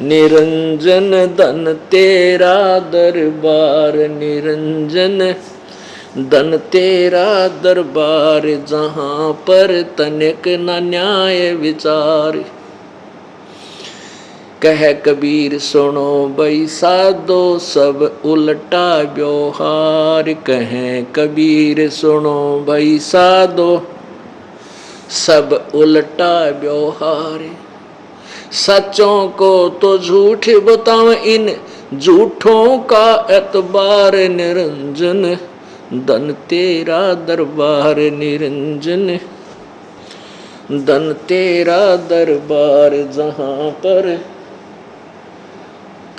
निरंजन धन तेरा दरबार, निरंजन धन तेरा दरबार, जहाँ पर तनिक न न्याय विचार। कह कबीर सुनो भई साधो सब उल्टा व्यवहार, कह कबीर सुनो भई साधो सब उल्टा व्यवहार। सच्चों को तो झूठ बताओ, इन झूठों का एतबार, निरंजन धन तेरा दरबार, निरंजन धन तेरा दरबार, जहाँ पर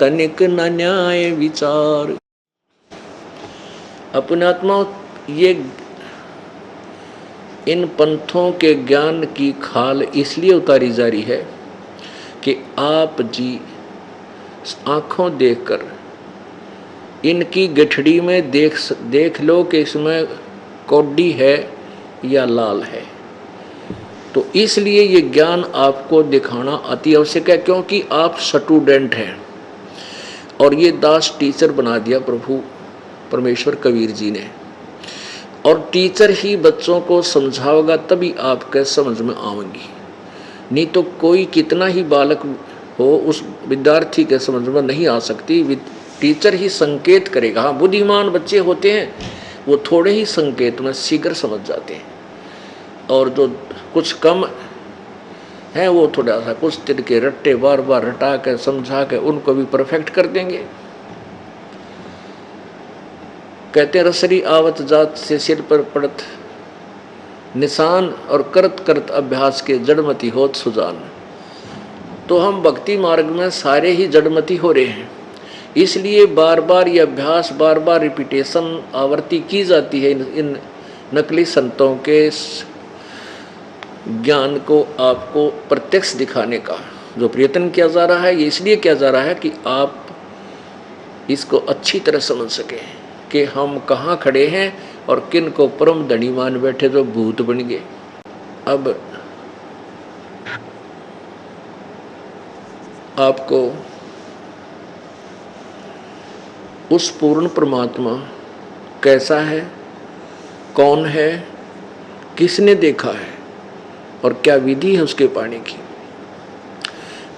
तनिक न न्याय विचार। अपने आत्मा ये इन पंथों के ज्ञान की खाल इसलिए उतारी जा रही है कि आप जी आंखों देखकर इनकी गठड़ी में देख लो कि इसमें कौडी है या लाल है। तो इसलिए ये ज्ञान आपको दिखाना अति आवश्यक है, क्योंकि आप स्टूडेंट हैं और ये दास टीचर बना दिया प्रभु परमेश्वर कबीर जी ने। और टीचर ही बच्चों को समझाओगा तभी आपके समझ में आएंगी, नहीं तो कोई कितना ही बालक हो उस विद्यार्थी के समझ में नहीं आ सकती। टीचर ही संकेत करेगा। हाँ, बुद्धिमान बच्चे होते हैं वो थोड़े ही संकेत में शीघ्र समझ जाते हैं, और जो कुछ कम है वो थोड़ा सा कुछ दिन के रट्टे बार बार रटा कर समझा कर उनको भी परफेक्ट कर देंगे। कहते हैं रसरी आवत जात से सिर पर पड़त निशान, और करत करत अभ्यास के जड़मती होत सुजान। तो हम भक्ति मार्ग में सारे ही जड़मती हो रहे हैं, इसलिए बार बार ये अभ्यास, बार बार रिपीटेशन आवृत्ति की जाती है इन नकली संतों के ज्ञान को आपको प्रत्यक्ष दिखाने का। जो प्रयत्न किया जा रहा है ये इसलिए किया जा रहा है कि आप इसको अच्छी तरह समझ सकें कि हम कहाँ खड़े हैं और किन को परम धनी मान बैठे जो भूत बन गए। अब आपको उस पूर्ण परमात्मा कैसा है, कौन है, किसने देखा है और क्या विधि है उसके पाने की,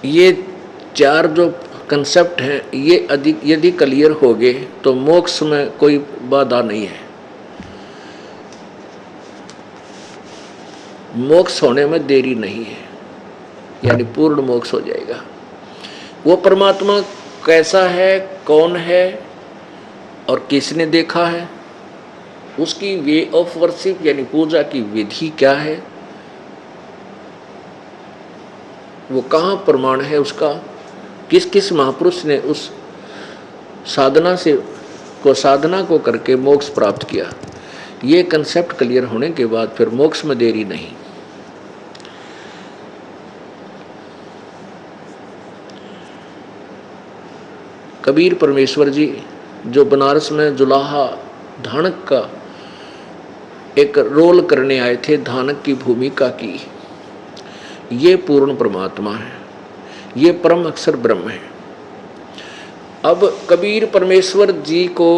ये चार जो कंसेप्ट हैं ये अधिक यदि क्लियर हो गए तो मोक्ष में कोई बाधा नहीं है। मोक्ष होने में देरी नहीं है, यानी पूर्ण मोक्ष हो जाएगा। वो परमात्मा कैसा है, कौन है और किसने देखा है, उसकी वे ऑफ वर्शिप यानी पूजा की विधि क्या है, वो कहाँ प्रमाण है उसका, किस किस महापुरुष ने उस साधना को करके मोक्ष प्राप्त किया। ये कंसेप्ट क्लियर होने के बाद फिर मोक्ष में देरी नहीं। कबीर परमेश्वर जी जो बनारस में जुलाहा धानक का एक रोल करने आए थे, धानक की भूमिका की, ये पूर्ण परमात्मा है, ये परम अक्षर ब्रह्म है। अब कबीर परमेश्वर जी को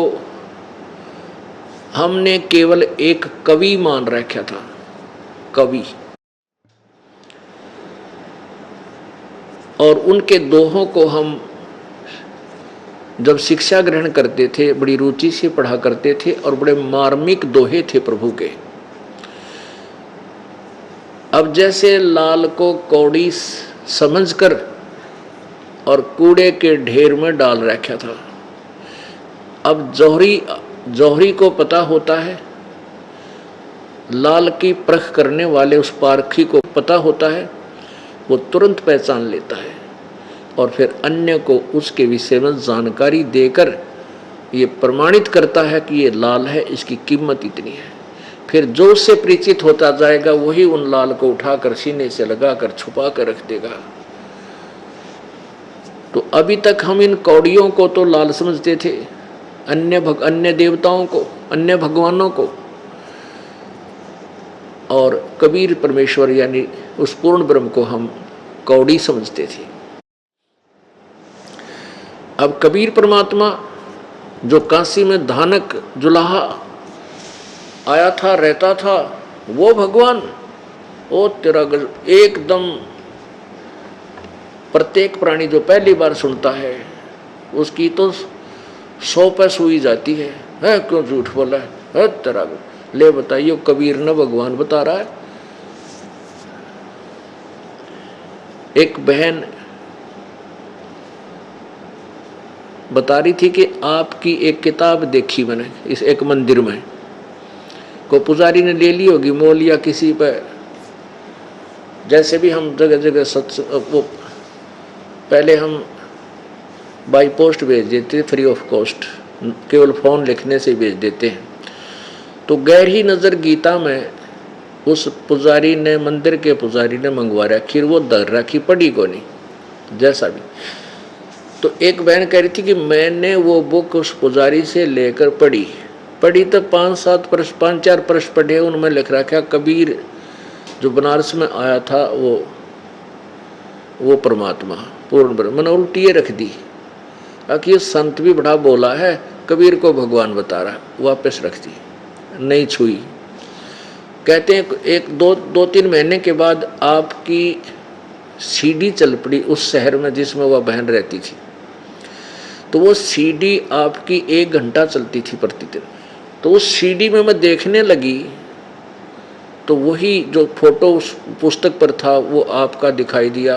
हमने केवल एक कवि मान रखा था, कवि, और उनके दोहों को हम जब शिक्षा ग्रहण करते थे बड़ी रुचि से पढ़ा करते थे और बड़े मार्मिक दोहे थे प्रभु के। अब जैसे लाल को कौड़ी समझकर और कूड़े के ढेर में डाल रखा था, अब जौहरी को पता होता है, लाल की परख करने वाले उस पारखी को पता होता है, वो तुरंत पहचान लेता है और फिर अन्य को उसके विषय में जानकारी देकर ये प्रमाणित करता है कि ये लाल है, इसकी कीमत इतनी है। फिर जो उससे परिचित होता जाएगा वही उन लाल को उठाकर सीने से लगाकर छुपा कर रख देगा। तो अभी तक हम इन कौड़ियों को तो लाल समझते थे, अन्य देवताओं को, अन्य भगवानों को, और कबीर परमेश्वर यानी उस पूर्ण ब्रह्म को हम कौड़ी समझते थे। अब कबीर परमात्मा जो काशी में धानक जुलाहा आया था, रहता था, वो भगवान, ओ तेरा एकदम प्रत्येक प्राणी जो पहली बार सुनता है उसकी तो 100 पे सुई जाती है क्यों झूठ बोला है तेरा। ले बताइए, कबीर न भगवान बता रहा है। एक बहन बता रही थी कि आपकी एक किताब देखी मैंने इस एक मंदिर में, को पुजारी ने ले ली होगी मोल या किसी पर, जैसे भी हम जगह जगह वो पहले हम बाई पोस्ट भेज देते फ्री ऑफ कॉस्ट, केवल फ़ोन लिखने से भेज देते हैं। तो गहरी नज़र गीता में उस पुजारी ने, मंदिर के पुजारी ने मंगवा रखी, वो दर रखी, पढ़ी को नहीं जैसा भी। तो एक बहन कह रही थी कि मैंने वो बुक उस पुजारी से लेकर पढ़ी तो 5-7 प्रश्न, 5-4 प्रश्न पढ़े, उनमें लिख रखा कबीर जो बनारस में आया था वो परमात्मा पूर्ण ब्रह्म। मैंने उल्टी रख दी कि ये संत भी बड़ा बोला है, कबीर को भगवान बता रहा, वापस रख दी, नहीं छुई। कहते हैं एक दो 3 महीने के बाद आपकी सीडी चल पड़ी उस शहर में जिसमें वह बहन रहती थी। तो वो सीडी आपकी 1 घंटा चलती थी प्रतिदिन। तो उस सीडी में मैं देखने लगी तो वही जो फोटो उस पुस्तक पर था वो आपका दिखाई दिया।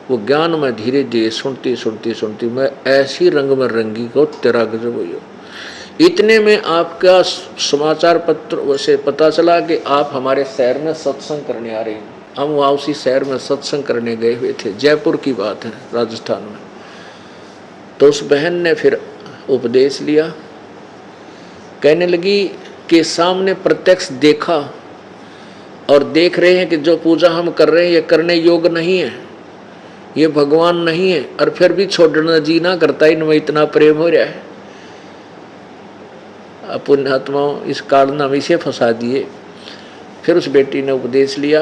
वो ज्ञान में धीरे धीरे सुनती मैं ऐसी रंग में रंगी को तेरा गजब हुई। इतने में आपका समाचार पत्र से पता चला कि आप हमारे शहर में सत्संग करने आ रहे हैं। हम वहाँ उसी शहर में सत्संग करने गए हुए थे, जयपुर की बात है, राजस्थान में। तो उस बहन ने फिर उपदेश लिया, कहने लगी कि सामने प्रत्यक्ष देखा और देख रहे हैं कि जो पूजा हम कर रहे हैं ये करने योग्य नहीं है, ये भगवान नहीं है, और फिर भी छोड़ना जी ना करता, इनमें इतना प्रेम हो रहा है। पुण्यात्माओं इस कारनामे इसे फंसा दिए। फिर उस बेटी ने उपदेश लिया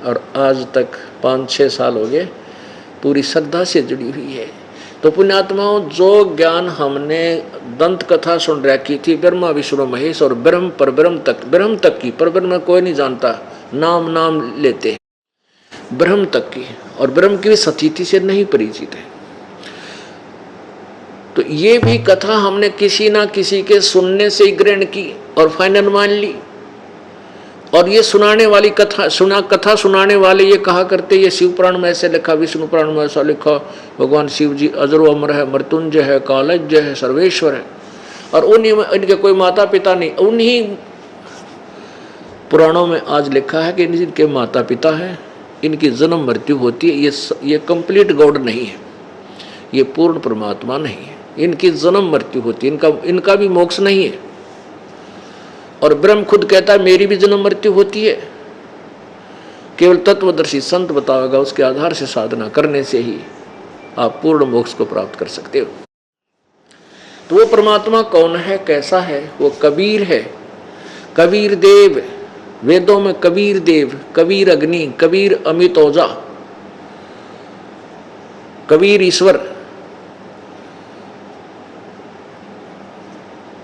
और आज तक 5-6 साल हो गए पूरी श्रद्धा से जुड़ी हुई है। तो पुण्यात्माओं जो ज्ञान हमने दंत कथा सुन रखी थी, ब्रह्मा विष्णु महेश और ब्रह्म पर ब्रह्म तक की, पर ब्रह्म कोई नहीं जानता, नाम लेते ब्रह्म तक की, और ब्रह्म की स्थिति से नहीं परिचित है। तो ये भी कथा हमने किसी ना किसी के सुनने से ही ग्रहण की और फाइनल मान ली। और ये सुनाने वाली कथा सुनाने वाले ये कहा करते, ये शिव पुराण में ऐसे लिखा, विष्णु पुराण में ऐसा लिखा, भगवान शिव जी अजर अमर है, मृत्युंजय है, कालज्ञ है, सर्वेश्वर है। और उन्हीं में इनके कोई माता पिता नहीं, उन्हीं पुराणों में आज लिखा है कि इनके माता पिता हैं, इनकी जन्म मृत्यु होती है। ये कंप्लीट गॉड नहीं है, ये पूर्ण परमात्मा नहीं है, इनकी जन्म मृत्यु होती है, इनका भी मोक्ष नहीं है। और ब्रह्म खुद कहता है मेरी भी जन्म मृत्यु होती है, केवल तत्वदर्शी संत बताएगा, उसके आधार से साधना करने से ही आप पूर्ण मोक्ष को प्राप्त कर सकते हो। तो वो परमात्मा कौन है, कैसा है? वो कबीर है, कबीर देव। वेदों में कबीर देव, कबीर अग्नि, कबीर अमित ओजा, कबीर ईश्वर,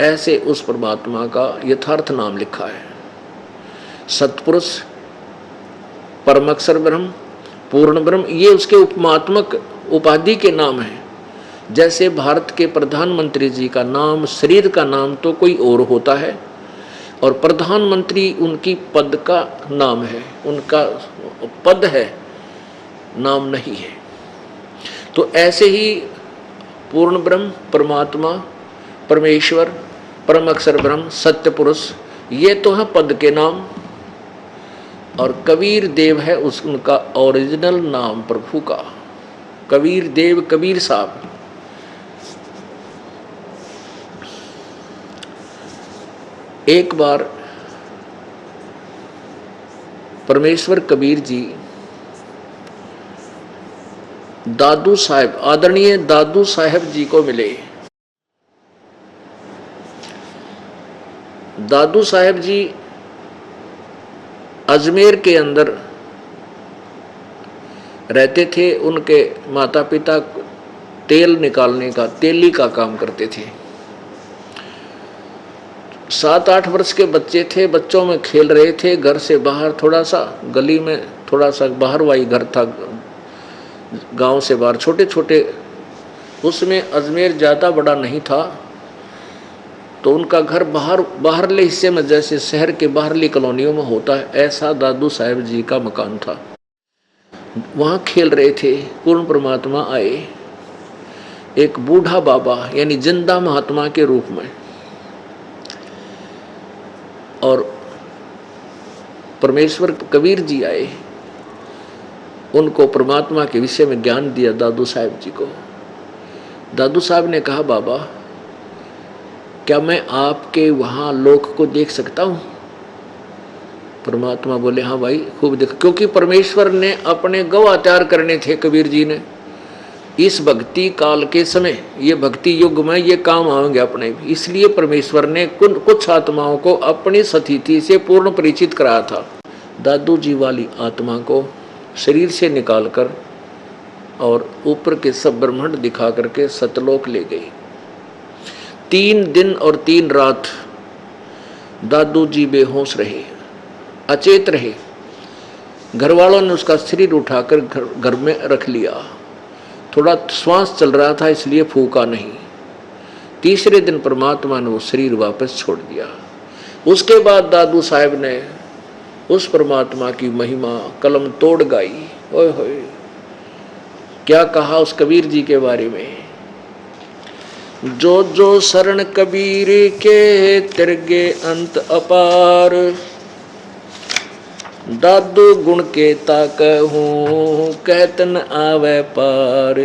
ऐसे उस परमात्मा का यथार्थ नाम लिखा है। सतपुरुष, परमअक्षर ब्रह्म, पूर्ण ब्रह्म, ये उसके उपमात्मक उपाधि के नाम हैं। जैसे भारत के प्रधानमंत्री जी का नाम, शरीर का नाम तो कोई और होता है, और प्रधानमंत्री उनकी पद का नाम है, उनका पद है, नाम नहीं है। तो ऐसे ही पूर्ण ब्रह्म, परमात्मा, परमेश्वर, परम अक्षर ब्रह्म, सत्य पुरुष, ये तो है पद के नाम। और कबीर देव है उनका ओरिजिनल नाम प्रभु का, कबीर देव, कबीर साहब। एक बार परमेश्वर कबीर जी दादू साहब, आदरणीय दादू साहब जी को मिले। दादू साहब जी अजमेर के अंदर रहते थे। उनके माता पिता तेल निकालने का, तेली का काम करते थे। 7-8 वर्ष के बच्चे थे, बच्चों में खेल रहे थे। घर से बाहर थोड़ा सा, गली में थोड़ा सा बाहर वाही घर था, गांव से बाहर छोटे छोटे, उसमें अजमेर ज़्यादा बड़ा नहीं था, तो उनका घर बाहरले हिस्से में, जैसे शहर के बाहरली कॉलोनियों में होता है, ऐसा दादू साहेब जी का मकान था। वहाँ खेल रहे थे। पूर्ण परमात्मा आए, एक बूढ़ा बाबा यानी जिंदा महात्मा के रूप में, और परमेश्वर कबीर जी आए। उनको परमात्मा के विषय में ज्ञान दिया दादू साहब जी को। दादू साहब ने कहा, बाबा क्या मैं आपके वहाँ लोक को देख सकता हूँ? परमात्मा बोले, हाँ भाई खूब देख, क्योंकि परमेश्वर ने अपने गवाह तैयार करने थे कबीर जी ने। इस भक्ति काल के समय, ये भक्ति युग में ये काम आएंगे अपने भी, इसलिए परमेश्वर ने कुछ आत्माओं को अपनी सतिथि से पूर्ण परिचित कराया था। दादू जी वाली आत्मा को शरीर से निकालकर और ऊपर के सब ब्रह्मांड दिखा करके सतलोक ले गई। 3 दिन और 3 रात दादू जी बेहोश रहे, अचेत रहे। घर वालों ने उसका शरीर उठाकर घर में रख लिया। थोड़ा श्वास चल रहा था इसलिए फूका नहीं। तीसरे दिन परमात्मा ने वो शरीर वापस छोड़ दिया। उसके बाद दादू साहब ने उस परमात्मा की महिमा कलम तोड़ गाई। ओए होए, क्या कहा उस कबीर जी के बारे में, जो जो शरण कबीर के तिरगे अंत अपार, दादू गुण के ताकहूँ कहत न आवे पार।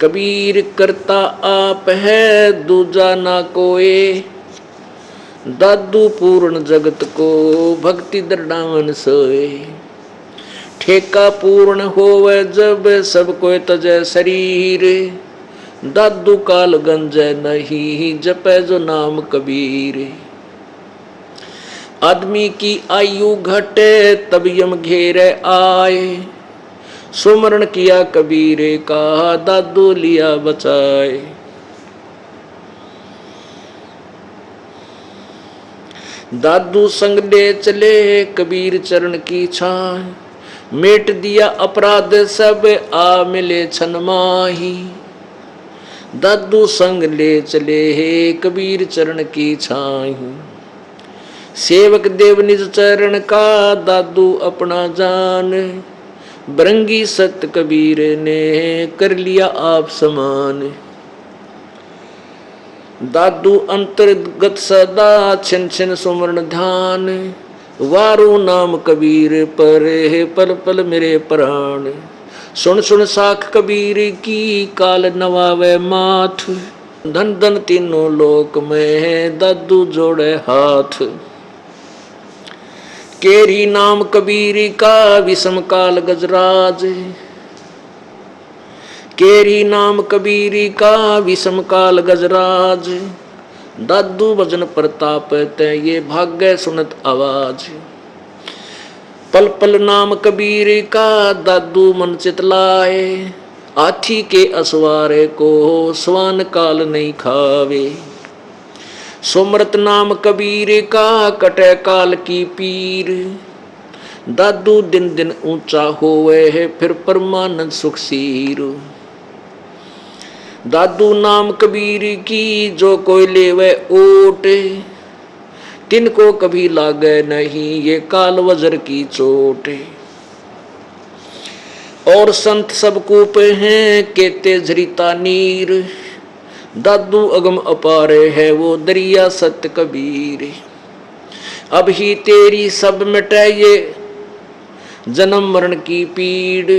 कबीर करता आप है दूजा ना कोई, दादू पूर्ण जगत को भक्ति दृढ़ावन सोए। ठेका पूर्ण होवे जब सब कोई तजय शरीर, दादू काल गंजय नहीं जपे जो नाम कबीर। आदमी की आयु घटे तब यम घेरे आए, सुमरण किया कबीरे का दादू लिया बचाए। दादू संग ले चले कबीर चरण की छाय, मेट दिया अपराध सब आ मिले छन माही। दादू संग ले चले कबीर चरण की छाय, सेवक देव निज चरण का दादू अपना जान। बरंगी सत कबीर ने कर लिया आप समान। दादू अंतर्गत सदा छिन छिन सुमरण ध्यान, वारू नाम कबीर पर है पल पल मेरे प्राण। सुन सुन साख कबीर की काल नवावे माथ, धन धन तीनों लोक में दादू जोड़े हाथ। केरी नाम कबीर का विषम काल गजराज, केरी नाम कबीर का विषम काल गजराज। दादू भजन प्रताप ते ये भाग्य सुनत आवाज। पल पल नाम कबीर का दादू मन चितलाए, हाथी के असवारे को स्वान काल नहीं खावे। सुमरत नाम कबीर का कटे काल की पीर, दादू दिन दिन ऊंचा होवे है फिर परमानंद सुखसीर। दादू नाम कबीर की जो कोई लेवे ओट, तिनको कभी लागे नहीं ये काल वज्र की चोट। और संत सब कूप हैं केते झरिता नीर, दादू अगम अपारे है वो दरिया सत्य कबीर। अब ही तेरी सब मिटे ये जन्म मरण की पीड़,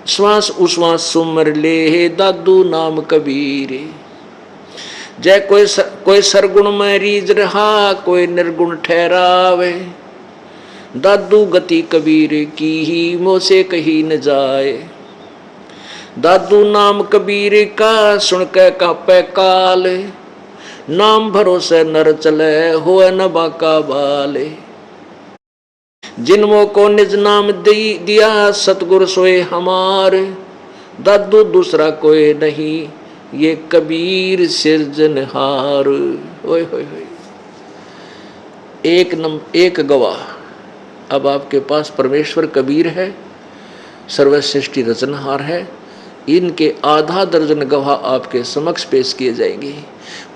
श्वास उश्वास सुमर ले दादू नाम कबीर। जय कोई सरगुण में रीज रहा कोई निर्गुण ठहरावे, दादू गति कबीर की ही मोह से कही न जाए। दादू नाम कबीर का सुन के कापे काल, नाम भरोसे नर चले होए न बाका बाले। जिनमो को निज नाम दिया सतगुरु सोए हमार, दादू दूसरा कोई नहीं, ये कबीर सिरजनहार। ओए होए होए, एक गवाह। अब आपके पास परमेश्वर कबीर है, सर्वश्रेष्ठी रचनहार है। इनके आधा दर्जन गवाह आपके समक्ष पेश किए जाएंगे।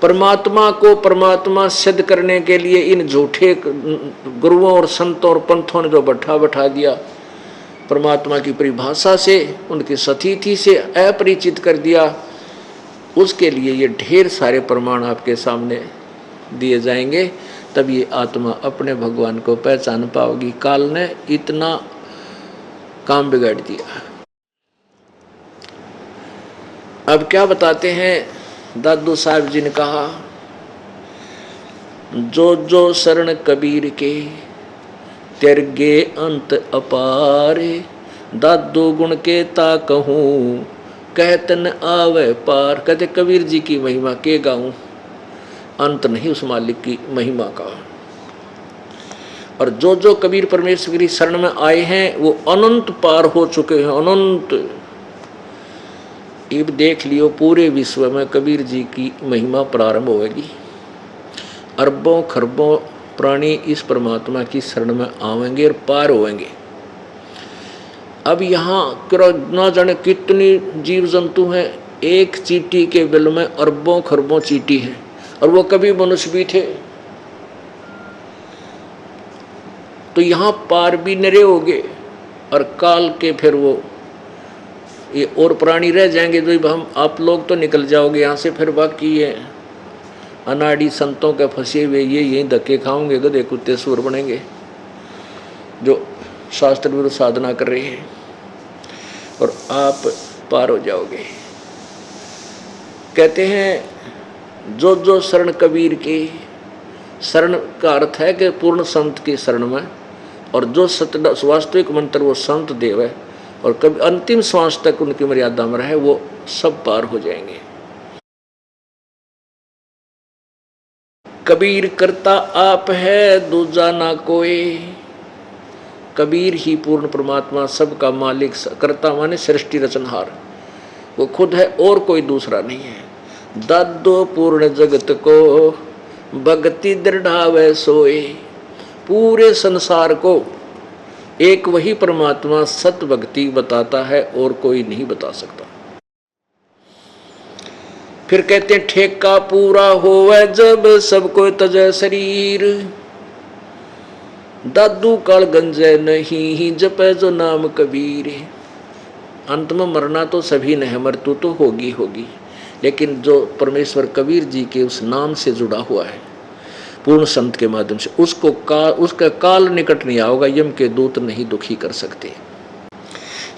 परमात्मा को परमात्मा सिद्ध करने के लिए इन झूठे गुरुओं और संतों और पंथों ने जो बैठा दिया, परमात्मा की परिभाषा से, उनकी सतीथि से अपरिचित कर दिया, उसके लिए ये ढेर सारे प्रमाण आपके सामने दिए जाएंगे। तब ये आत्मा अपने भगवान को पहचान पाओगी। काल ने इतना काम बिगाड़ दिया। अब क्या बताते हैं, दादू साहब जी ने कहा, जो जो शरण कबीर के त्यागे अंत अपार, दादू गुण के ता कहूँ कहतन आवे पार। कहते कबीर जी की महिमा के गाऊं, अंत नहीं उस मालिक की महिमा का। और जो जो कबीर परमेश्वर की शरण में आए हैं वो अनंत पार हो चुके हैं, अनंत। अब देख लियो, पूरे विश्व में कबीर जी की महिमा प्रारंभ होगी। अरबों खरबों प्राणी इस परमात्मा की शरण में आवेंगे और पार होंगे। अब यहाँ ना जाने कितनी जीव जंतु हैं, एक चींटी के बिल में अरबों खरबों चींटी हैं, और वो कभी मनुष्य भी थे। तो यहाँ पार भी नरे होंगे, और काल के फिर वो ये और प्राणी रह जाएंगे। जो हम आप लोग तो निकल जाओगे यहाँ से, फिर बाकी ये अनाड़ी संतों के फंसे हुए ये यहीं धक्के खाओगे, गधे कुत्ते सूर बनेंगे, जो शास्त्र विरुद्ध साधना कर रहे हैं, और आप पार हो जाओगे। कहते हैं जो जो शरण कबीर की, शरण का अर्थ है कि पूर्ण संत की शरण में, और जो सत्य वास्तविक मंत्र वो संत देव है, और कभी अंतिम श्वास तक उनकी मर्यादा में रहे, वो सब पार हो जाएंगे। कबीर करता आप है दूजा ना कोई, कबीर ही पूर्ण परमात्मा, सबका मालिक, करता माने सृष्टि रचनहार, वो खुद है और कोई दूसरा नहीं है। दादो पूर्ण जगत को भक्ति दृढ़ावे सोए, पूरे संसार को एक वही परमात्मा सत्य भक्ति बताता है, और कोई नहीं बता सकता। फिर कहते हैं ठेका पूरा होवे जब सबको तजे शरीर, दादू काल गंजे नहीं जपे जो नाम कबीर। अंत में मरना तो सभी ने है, मृत्यु तो होगी होगी, लेकिन जो परमेश्वर कबीर जी के उस नाम से जुड़ा हुआ है पूर्ण संत के माध्यम से, उसका काल निकट नहीं आओगा, यम के दूत नहीं दुखी कर सकते।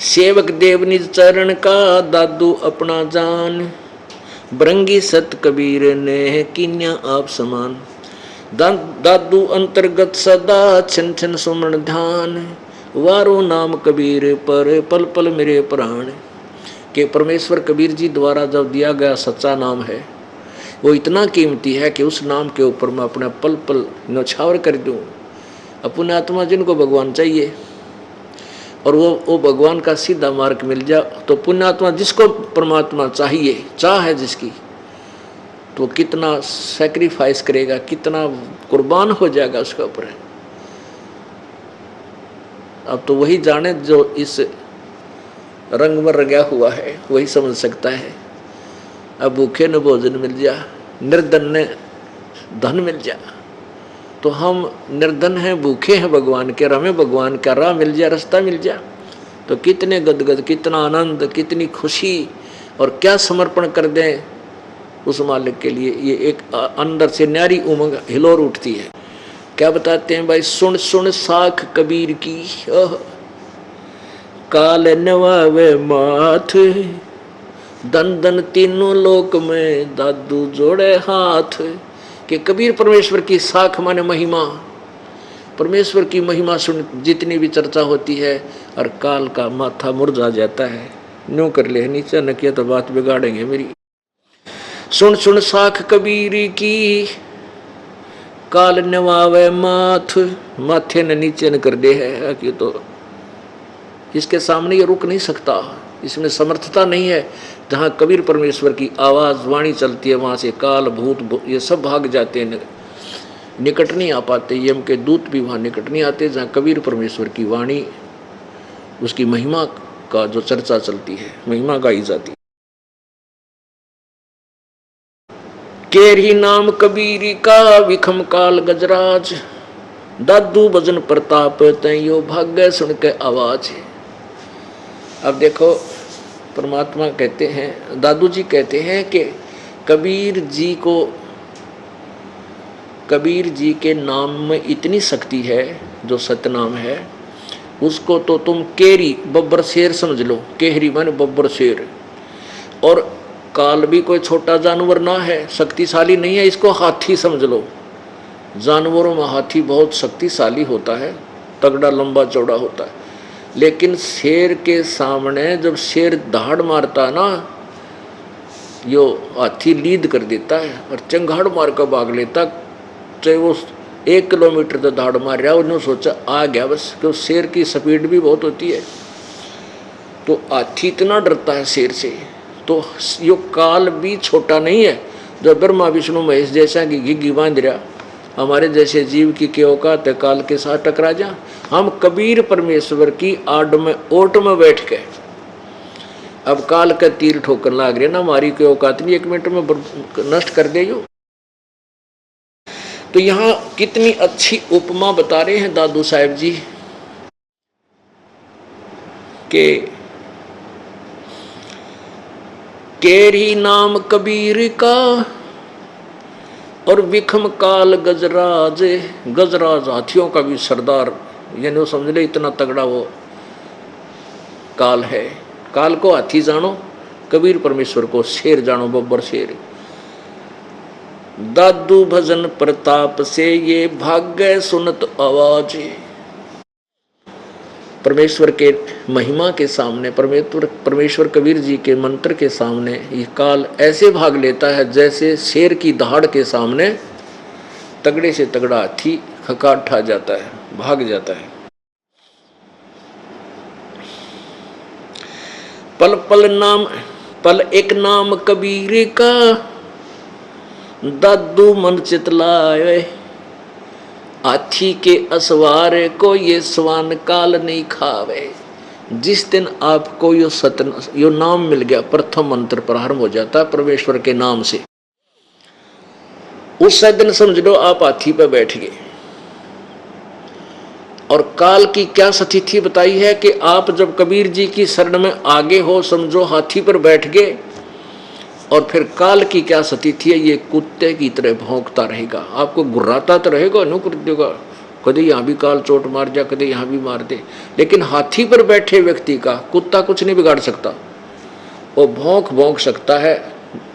सेवक देव निज चरण का दादू अपना जान, ब्रंगी सत कबीर ने किन्या आप समान। दादू अंतर्गत सदा छन छन सुमन ध्यान, वारो नाम कबीर पर पल पल मेरे प्राण। के परमेश्वर कबीर जी द्वारा जब दिया गया सच्चा नाम है, वो इतना कीमती है कि उस नाम के ऊपर मैं अपना पल पल न्यौछावर कर दूं। अपने आत्मा जिनको भगवान चाहिए, और वो भगवान का सीधा मार्ग मिल जाए, तो पुण्यात्मा जिसको परमात्मा चाहिए, चाह है जिसकी, तो कितना सैक्रिफाइस करेगा, कितना कुर्बान हो जाएगा उसके ऊपर। अब तो वही जाने जो इस रंग में रंगा हुआ है, वही समझ सकता है। अब भूखे न भोजन मिल जा, निर्धन ने धन मिल जा, तो हम निर्धन हैं, भूखे हैं भगवान के, हमें भगवान का राह मिल जा, रास्ता मिल जा, तो कितने गदगद, कितना आनंद, कितनी खुशी, और क्या समर्पण कर दें उस मालिक के लिए। ये एक अंदर से न्यारी उमंग हिलोर उठती है। क्या बताते हैं भाई, सुन सुन साख कबीर की, काल नवावे माथ, दन दन तीनों लोक में दादू जोड़े हाथ। कि कबीर परमेश्वर की साख माने महिमा, परमेश्वर की महिमा सुन जितनी भी चर्चा होती है, और काल का माथा मुरझा जाता है। न्यों कर ले नीचे न किया तो बात बिगाड़ेंगे मेरी। सुन सुन साख कबीर की, काल नवावे माथ, माथे ने नीचे न कर दे है कि तो इसके सामने ये रुक नहीं सकता। इसमें समर्थता नहीं है। जहाँ कबीर परमेश्वर की आवाज़ वाणी चलती है वहाँ से काल भूत ये सब भाग जाते हैं, निकट नहीं आ पाते। यम के दूत भी वहाँ निकट नहीं आते जहाँ कबीर परमेश्वर की वाणी, उसकी महिमा का जो चर्चा चलती है, महिमा गाई जाती है। केरी नाम कबीरी का विखम काल गजराज, दादू भजन प्रताप तैयो भाग्य सुन के आवाज। अब देखो परमात्मा कहते हैं, दादू जी कहते हैं कि कबीर जी के नाम में इतनी शक्ति है, जो सतनाम है उसको तो तुम केरी बब्बर शेर समझ लो। केहरी माने बब्बर शेर। और काल भी कोई छोटा जानवर ना है, शक्तिशाली नहीं है, इसको हाथी समझ लो। जानवरों में हाथी बहुत शक्तिशाली होता है, तगड़ा लंबा चौड़ा होता है, लेकिन शेर के सामने जब शेर दहाड़ मारता है ना, यो हाथी लीद कर देता है और चंगाड़ मार कर भाग लेता। चाहे वो 1 किलोमीटर तो दहाड़ मार रहा है, उन्होंने सोचा आ गया बस, क्योंकि शेर की स्पीड भी बहुत होती है। तो हाथी इतना डरता है शेर से। तो यो काल भी छोटा नहीं है, जो ब्रह्मा विष्णु महेश जैसा की घिघी बांध रहा, हमारे जैसे जीव की क्या औकात है काल के साथ टकरा जा। हम कबीर परमेश्वर की आड़ में ओट में बैठ के अब काल का तीर ठोकर लाग रहे ना, हमारी कोई औकात नहीं 1 मिनट में नष्ट कर दे जो। तो यहाँ कितनी अच्छी उपमा बता रहे हैं दादू साहब जी के केरी नाम कबीर का और विखम काल गजराज। गजराज हाथियों का भी सरदार, यानी वो समझ ले इतना तगड़ा वो काल है। काल को हाथी जानो, कबीर परमेश्वर को शेर जानो, बब्बर शेर। दादू भजन प्रताप से ये भाग्य सुनत आवाज। परमेश्वर के महिमा के सामने, परमेश्वर कबीर जी के मंत्र के सामने ये काल ऐसे भाग लेता है जैसे शेर की दहाड़ के सामने तगड़े से तगड़ा हाथी खकाट ठा जाता है, भाग जाता है। पल एक नाम कबीर का, दादू मन चितलाए। हाथी के असवारे को ये स्वान काल नहीं खावे। जिस दिन आपको यो नाम मिल गया, प्रथम मंत्र प्रारंभ हो जाता है परमेश्वर के नाम से, उस दिन समझ लो आप हाथी पर बैठ गए। और काल की क्या स्थिति बताई है कि आप जब कबीर जी की शरण में आगे हो, समझो हाथी पर बैठ गए। और फिर काल की क्या स्थिति है, ये कुत्ते की तरह भौंकता रहेगा, आपको गुर्राता तो रहेगा, नु कर देगा, कदे यहाँ भी काल चोट मार जा, कदे यहाँ भी मार दे। लेकिन हाथी पर बैठे व्यक्ति का कुत्ता कुछ नहीं बिगाड़ सकता, वो भौंक सकता है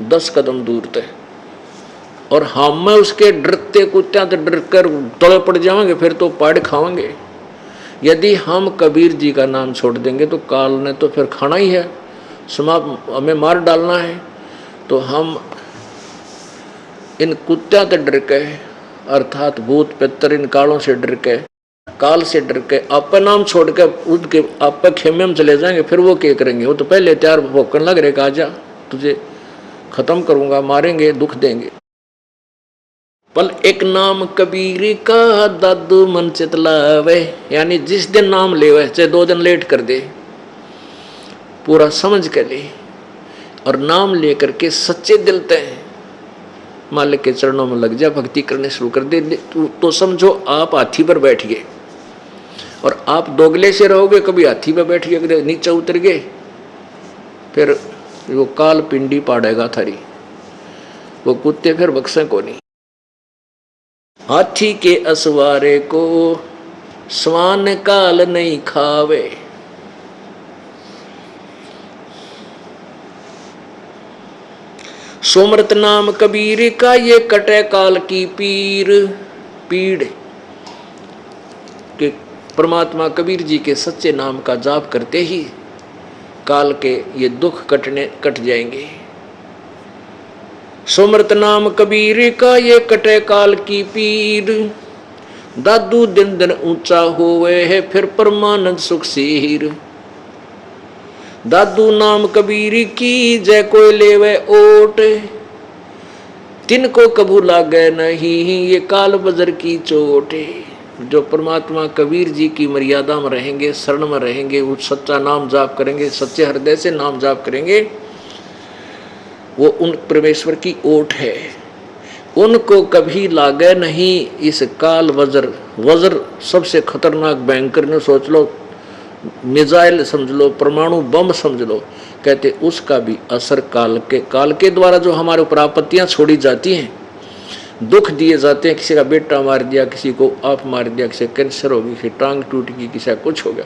10 कदम दूर तक। और हम में उसके डरते कुत्ते तो डर कर तले पड़ जाएंगे, फिर तो पाड़ खाएंगे। यदि हम कबीर जी का नाम छोड़ देंगे तो काल ने तो फिर खाना ही है, हमें मार डालना है। तो हम इन कुत्त्या से डर के, अर्थात भूत पितर इन कालों से डर के, काल से डर के आप नाम छोड़ के उनके आप खेमे में चले जाएंगे। फिर वो क्या करेंगे, वो तो पहले तैयार भोकन लग रहे, आजा तुझे खत्म करूंगा, मारेंगे, दुख देंगे। पल एक नाम कबीर का, दादू मन चितलावे। यानी जिस दिन नाम लेवे, चाहे 2 दिन लेट कर दे, पूरा समझ कर ले और नाम लेकर के सच्चे दिल तय मालिक के चरणों में लग जा, भक्ति करने शुरू कर दे। तो समझो आप हाथी पर बैठ गए। और आप दोगले से रहोगे, कभी हाथी पर बैठ गए, कभी नीचे उतर गए, फिर वो काल पिंडी पाड़ेगा थारी, वो कुत्ते फिर बक्से को नहीं। हाथी के असवारे को स्वान काल नहीं खावे। सोमृत नाम कबीर का, ये कटे काल की पीड़ के परमात्मा कबीर जी के सच्चे नाम का जाप करते ही काल के ये दुख कट जाएंगे। सोमृत नाम कबीर का, ये कटे काल की पीड़। दादू दिन दिन ऊंचा होवे है, फिर परमानंद सुख सीर। दादू नाम कबीर की जय कोई लेवे ओट, तिनको कभू लागे नहीं ये काल बजर की चोट। जो परमात्मा कबीर जी की मर्यादा में रहेंगे, शरण में रहेंगे, वो सच्चा नाम जाप करेंगे, सच्चे हृदय से नाम जाप करेंगे, वो उन परमेश्वर की ओट है। उनको कभी लागे नहीं इस काल वज्र। वज्र सबसे खतरनाक भयंकर ने सोच लो, मिसाइल समझ लो, परमाणु बम समझ लो, कहते उसका भी असर काल के द्वारा जो हमारे ऊपर आपत्तियां छोड़ी जाती हैं, दुख दिए जाते हैं, किसी का बेटा मार दिया, किसी को आप मार दिया, किसी कैंसर हो गई, किसी टांग टूट गई, किसी का कुछ हो गया,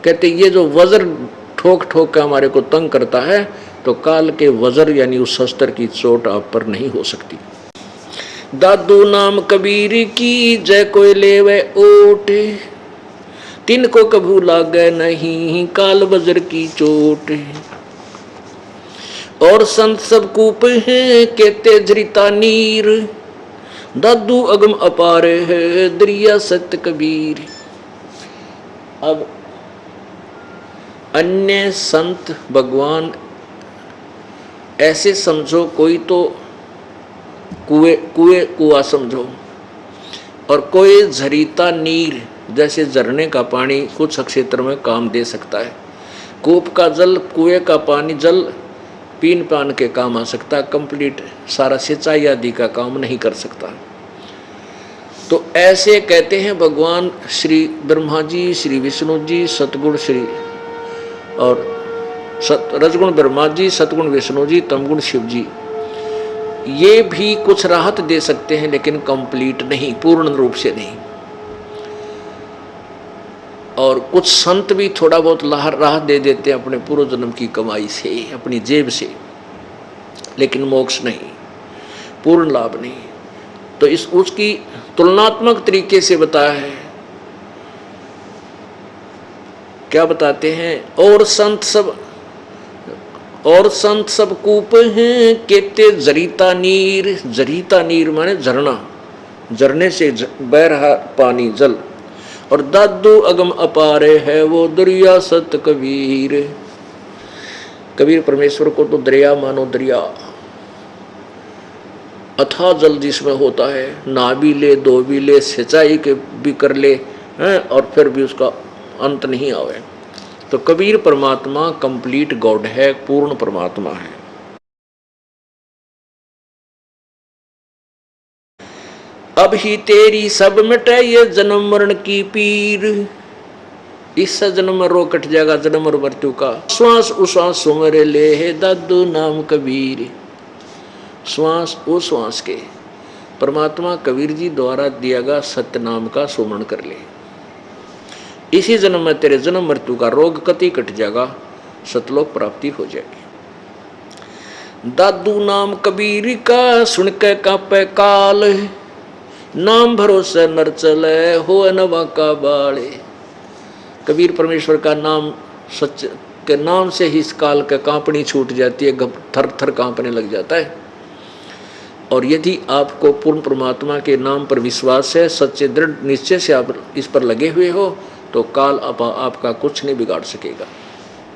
कहते ये जो वज्र ठोक ठोक के हमारे को तंग करता है, तो काल के वज्र यानी उस शस्त्र की चोट आप पर नहीं हो सकती। दादू नाम कबीर की जय कोई लेवे ओट, तिनको कभू लागे नहीं काल वज्र की चोट। और संत सब कूप है कहते जरिता नीर, दादू अगम अपार है दरिया सत्य कबीर। अब अन्य संत भगवान ऐसे समझो, कोई तो कुआ समझो, और कोई झरीता नीर जैसे झरने का पानी कुछ क्षेत्र में काम दे सकता है। कूप का जल, कुएं का पानी जल पीन पान के काम आ सकता है, कंप्लीट सारा सिंचाई आदि का काम नहीं कर सकता। तो ऐसे कहते हैं भगवान श्री ब्रह्मा जी, श्री विष्णु जी, सतगुण श्री और रजगुण ब्रह्मा जी, सतगुण विष्णु जी, तमगुण शिव जी, ये भी कुछ राहत दे सकते हैं, लेकिन कंप्लीट नहीं, पूर्ण रूप से नहीं। और कुछ संत भी थोड़ा बहुत राहत दे देते हैं अपने पूर्व जन्म की कमाई से, अपनी जेब से, लेकिन मोक्ष नहीं, पूर्ण लाभ नहीं। तो इस उसकी तुलनात्मक तरीके से बताया है। क्या बताते हैं? और संत सब कूप हैं कहते जरीता नीर। जरीता नीर माने झरना, झरने से बह रहा पानी जल। और दादू अगम अपारे है वो दरिया सत कबीर। कबीर परमेश्वर को तो दरिया मानो, दरिया अथाह जल जिसमें होता है, नहा भी ले, धो भी ले, सिंचाई के भी कर ले हैं, और फिर भी उसका अंत नहीं आवे। तो कबीर परमात्मा कंप्लीट गॉड है, पूर्ण परमात्मा है। अब ही तेरी सब मिटे ये जन्म मरण की पीर। इस जन्म में रो कट जाएगा जन्म और मृत्यु का। श्वास उश्वास सुमरे ले है दादू नाम कबीर। श्वास उश्वास के परमात्मा कबीर जी द्वारा दिया गया सत्य नाम का सुमरण कर ले। इसी जन्म में तेरे जन्म मृत्यु का रोग कति कट जाएगा, सतलोक प्राप्ति हो जाएगी। दादू नाम कबीर का सुन के कांपे काल। नाम भरोसे नर चले हो नवा का बाले। कबीर परमेश्वर का नाम, सच के नाम से ही इस काल का कांपनी छूट जाती है, थर थर कांपने लग जाता है। और यदि आपको पूर्ण परमात्मा के नाम पर विश्वास है, सच्चे दृढ़ निश्चय से आप इस पर लगे हुए हो, तो काल आपका कुछ नहीं बिगाड़ सकेगा।